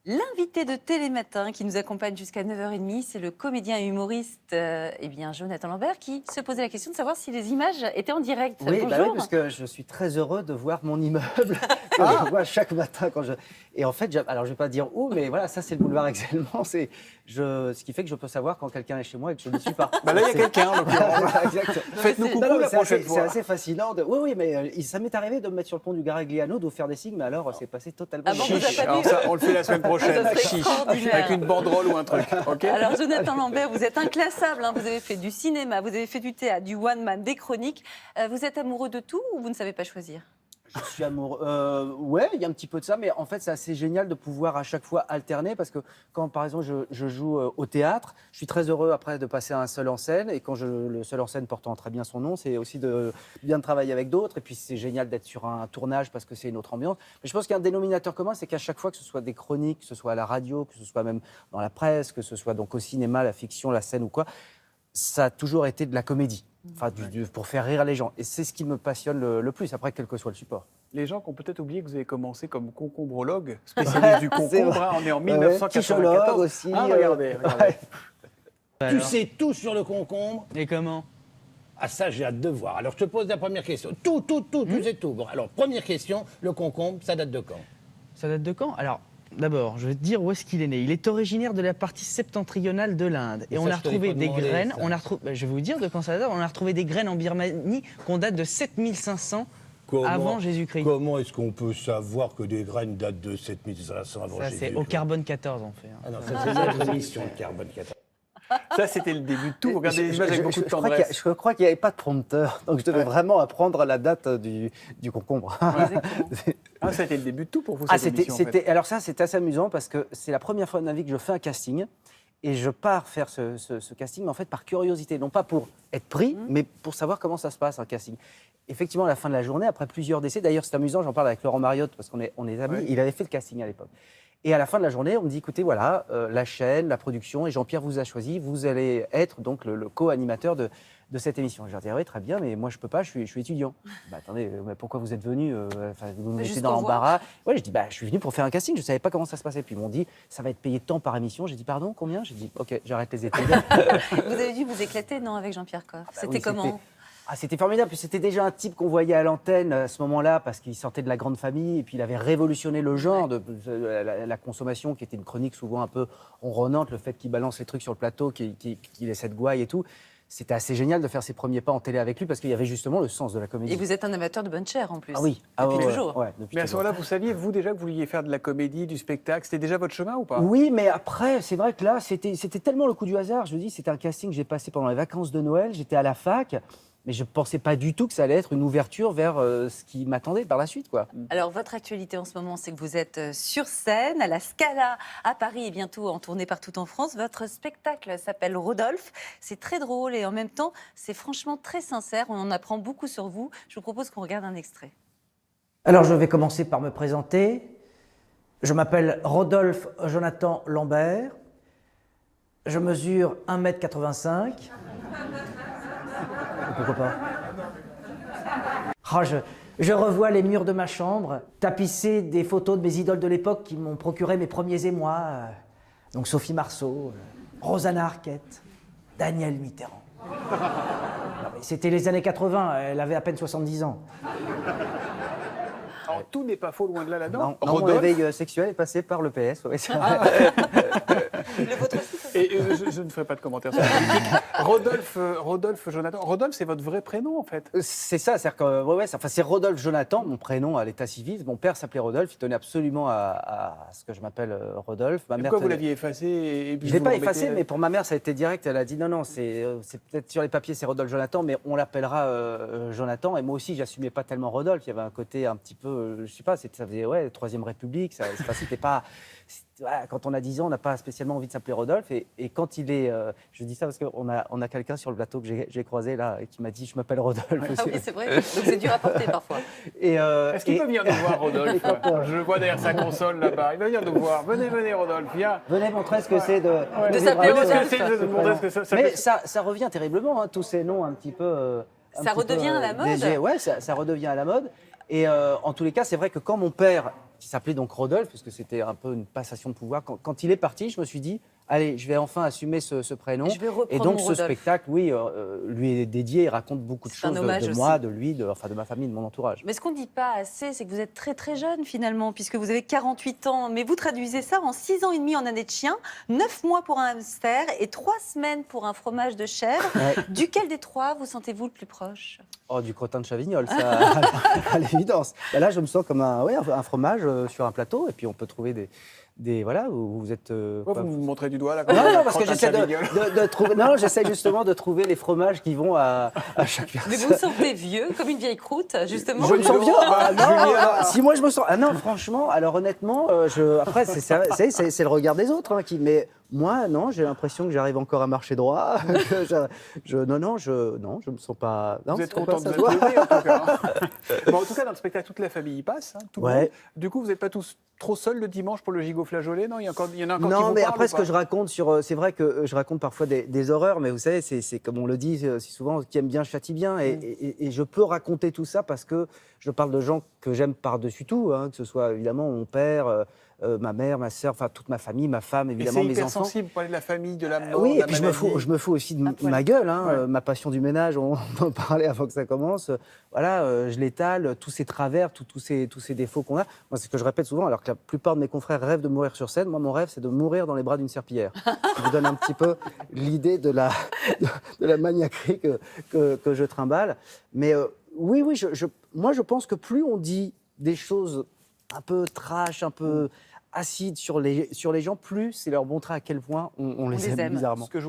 L'invité de Télématin qui nous accompagne jusqu'à 9h30, c'est le comédien et humoriste Jonathan Lambert qui se posait la question de savoir si les images étaient en direct. Oui, Bonjour. bah oui, parce que je suis très heureux de voir mon immeuble que je vois chaque matin quand je... Et en fait, alors je ne vais pas dire où, mais voilà, ça c'est le boulevard Excelmans. Ce qui fait que je peux savoir quand quelqu'un est chez moi et que je n'y suis pas. Bah là, il y a quelqu'un, en l'occurrence. Exactement. Faites-nous coucou la prochaine fois. C'est assez fascinant. Oui, mais ça m'est arrivé de me mettre sur le pont du Garigliano, de faire des signes, mais alors c'est passé totalement... Ah bon, vous avez pas Alors dit ça, on le fait la semaine prochaine. Ça serait Chiche. extraordinaire. Avec une banderole ou un truc. Okay. Alors Jonathan Lambert, vous êtes inclassable, hein. Vous avez fait du cinéma, vous avez fait du théâtre, du one-man, des chroniques. Vous êtes amoureux de tout ou vous ne savez pas choisir ? Je suis amoureux. Ouais, il y a un petit peu de ça, mais en fait, c'est assez génial de pouvoir à chaque fois alterner parce que quand, par exemple, je joue au théâtre, je suis très heureux après de passer à un seul en scène. Et quand le seul en scène portant très bien son nom, c'est aussi de bien travailler avec d'autres. Et puis, c'est génial d'être sur un tournage parce que c'est une autre ambiance. Mais je pense qu'il y a un dénominateur commun, c'est qu'à chaque fois, que ce soit des chroniques, que ce soit à la radio, que ce soit même dans la presse, que ce soit donc au cinéma, la fiction, la scène ou quoi, ça a toujours été de la comédie. Enfin, pour faire rire les gens. Et c'est ce qui me passionne le plus, après, quel que soit le support. Les gens qui ont peut-être oublié que vous avez commencé comme concombrologue, spécialiste du concombre. Hein, on est en 1994 aussi. Ah, regardez. Tu sais tout sur le concombre. Et comment? Ah ça, j'ai hâte de voir. Alors, je te pose la première question. Tout, tu sais tout. Bon, alors, première question, le concombre, ça date de quand? Ça date de quand? Alors, d'abord, je vais te dire où est-ce qu'il est né. Il est originaire de la partie septentrionale de l'Inde. Et ça, on a je te l'ai retrouvé pas des demandé, graines. ça. Je vais vous dire de quand ça date. On a retrouvé des graines en Birmanie qu'on date de 7500 avant Jésus-Christ. Comment est-ce qu'on peut savoir que des graines datent de 7500 avant Ça, Jésus-Christ? c'est au carbone 14, on fait. Ah non, ça, c'est notre émission de carbone 14. Ça, c'était le début de tout. Vous regardez les images avec beaucoup de tendresse. Je crois qu'il n'y avait pas de prompteur, donc je devais vraiment apprendre la date du concombre. Ah, ça a été le début de tout pour vous, cette émission, en fait. Alors ça, c'est assez amusant parce que c'est la première fois de ma vie que je fais un casting et je pars faire ce casting, mais en fait par curiosité, non pas pour être pris, mais pour savoir comment ça se passe, un casting. Effectivement, à la fin de la journée, après plusieurs décès, d'ailleurs c'est amusant, j'en parle avec Laurent Mariotte parce qu'on est amis, il avait fait le casting à l'époque. Et à la fin de la journée, on me dit, écoutez, voilà, la chaîne, la production, et Jean-Pierre vous a choisi, vous allez être donc le co-animateur de cette émission. Je leur dis, ah oui, très bien, mais moi je peux pas, je suis étudiant. Bah, attendez, mais pourquoi vous êtes venu vous me mettez dans l'embarras. Ouais, je dis, bah, je suis venu pour faire un casting, je savais pas comment ça se passait. Puis ils m'ont dit, ça va être payé tant par émission. J'ai dit, pardon, combien? J'ai dit, ok, j'arrête les études. Vous avez dû vous éclater, non, avec Jean-Pierre Coff? C'était oui, comment? C'était formidable. Puis c'était déjà un type qu'on voyait à l'antenne à ce moment-là parce qu'il sortait de la grande famille et puis il avait révolutionné le genre de la consommation qui était une chronique souvent un peu ronronnante, le fait qu'il balance les trucs sur le plateau, qu'il ait cette gouaille et tout. C'était assez génial de faire ses premiers pas en télé avec lui parce qu'il y avait justement le sens de la comédie. Et vous êtes un amateur de bonne chair en plus. Ah oui. Depuis toujours. Ouais, depuis Mais à ce toujours. moment-là, vous saviez, vous déjà, que vous vouliez faire de la comédie, du spectacle. C'était déjà votre chemin ou pas? Oui, mais après, c'est vrai que là, c'était tellement le coup du hasard. Je dis, c'était un casting que j'ai passé pendant les vacances de Noël. J'étais à la fac. Mais je ne pensais pas du tout que ça allait être une ouverture vers ce qui m'attendait par la suite, quoi. Alors, votre actualité en ce moment, c'est que vous êtes sur scène, à la Scala, à Paris et bientôt en tournée partout en France. Votre spectacle s'appelle Rodolphe. C'est très drôle et en même temps, c'est franchement très sincère. On en apprend beaucoup sur vous. Je vous propose qu'on regarde un extrait. Alors, je vais commencer par me présenter. Je m'appelle Rodolphe Jonathan Lambert. Je mesure 1,85 m. Pourquoi pas? Oh, je revois les murs de ma chambre, tapissés des photos de mes idoles de l'époque qui m'ont procuré mes premiers émois. Donc Sophie Marceau, Rosanna Arquette, Daniel Mitterrand. C'était les années 80, elle avait à peine 70 ans. Alors, tout n'est pas faux loin de là-dedans. Non, mon réveil sexuel est passé par le PS. Ouais, c'est vrai. Le vôtre aussi. Et je ne ferai pas de commentaires sur la politique. Rodolphe Jonathan. Rodolphe, c'est votre vrai prénom, en fait. C'est ça, c'est-à-dire que c'est Rodolphe Jonathan, mon prénom à l'état civil. Mon père s'appelait Rodolphe, il tenait absolument à ce que je m'appelle Rodolphe. Ma mère Pourquoi vous l'aviez effacé et puis Je ne l'ai vous pas le remettez- effacé, mais pour ma mère, ça a été direct. Elle a dit non, c'est peut-être sur les papiers, c'est Rodolphe Jonathan, mais on l'appellera Jonathan. Et moi aussi, j'assumais pas tellement Rodolphe. Il y avait un côté un petit peu, je sais pas, ça faisait Troisième République. C'était pas. Voilà, quand on a 10 ans, on n'a pas spécialement envie de s'appeler Rodolphe. Et quand il est. Je dis ça parce qu'on a quelqu'un sur le plateau que j'ai croisé là et qui m'a dit je m'appelle Rodolphe. Ah oui, c'est vrai. Donc c'est dur à porter parfois. Est-ce qu'il peut venir nous voir, Rodolphe? Je le vois derrière sa console là-bas. Il va venir nous voir. Venez, Rodolphe, viens. Venez montrer ce que c'est de s'appeler Venez, Rodolphe. ce que c'est de montrer ce que ça Mais fait. ça revient terriblement, hein, tous ces noms un petit peu. Ça redevient à la mode. Ouais, ça redevient à la mode. Et en tous les cas, c'est vrai que quand mon père qui s'appelait donc Rodolphe, parce que c'était un peu une passation de pouvoir. Quand il est parti, je me suis dit, allez, je vais enfin assumer ce prénom. Je vais reprendre Et donc mon ce Rodolphe. spectacle, oui, lui est dédié, il raconte beaucoup de C'est un choses hommage de aussi. moi, de lui, de ma famille, de mon entourage. Mais ce qu'on ne dit pas assez, c'est que vous êtes très très jeune finalement, puisque vous avez 48 ans. Mais vous traduisez ça en 6 ans et demi en année de chien, 9 mois pour un hamster et 3 semaines pour un fromage de chèvre. Ouais. Duquel des trois vous sentez-vous le plus proche? Oh, du crottin de Chavignol, ça, à l'évidence. Et là, je me sens comme un fromage sur un plateau, et puis on peut trouver voilà, où vous êtes... Pourquoi vous me montrez du doigt là Non, parce que Crottin j'essaie Chavignol. de trouver. Non, j'essaie justement de trouver les fromages qui vont à chaque personne. Mais vous vous sentez vieux, comme une vieille croûte, justement. Je me sens vieux. Ah, non, Julien. si moi je me sens. Ah non, franchement, alors honnêtement, après, c'est le regard des autres qui. Mais moi, non, j'ai l'impression que j'arrive encore à marcher droit. Non, je me sens pas. Non, Vous êtes c'est content pas de ça, votre toi. lever, en tout cas. Bon, en tout cas, dans le spectacle, toute la famille y passe. Tout le Ouais. monde. Du coup, vous n'êtes pas tous trop seuls le dimanche pour le gigot flageolet? Non, il y en a encore qui Non, vous mais parlent après, ou ce pas que je raconte c'est vrai que je raconte parfois des horreurs, mais vous savez, c'est comme on le dit si souvent, qui aime bien châtie bien, et je peux raconter tout ça parce que je parle de gens que j'aime par-dessus tout, que ce soit évidemment mon père, ma mère, ma sœur, enfin toute ma famille, ma femme, Et évidemment c'est mes hyper enfants. sensible, vous parlez de la famille, de la mort, Oui, de et la puis maladie. je me fous aussi de poil. ma gueule, Ouais. ma passion du ménage, on en parlait avant que ça commence. Voilà, je l'étale, tous ces travers, tous ces défauts qu'on a. Moi, c'est ce que je répète souvent, alors que la plupart de mes confrères rêvent de mourir sur scène. Moi, mon rêve, c'est de mourir dans les bras d'une serpillière. Ça vous donne un petit peu l'idée de la maniaquerie que je trimballe. Mais oui, moi, je pense que plus on dit des choses un peu trash, un peu acides sur les gens, plus c'est leur montrer à quel point on les les aime aime. bizarrement. Ce que je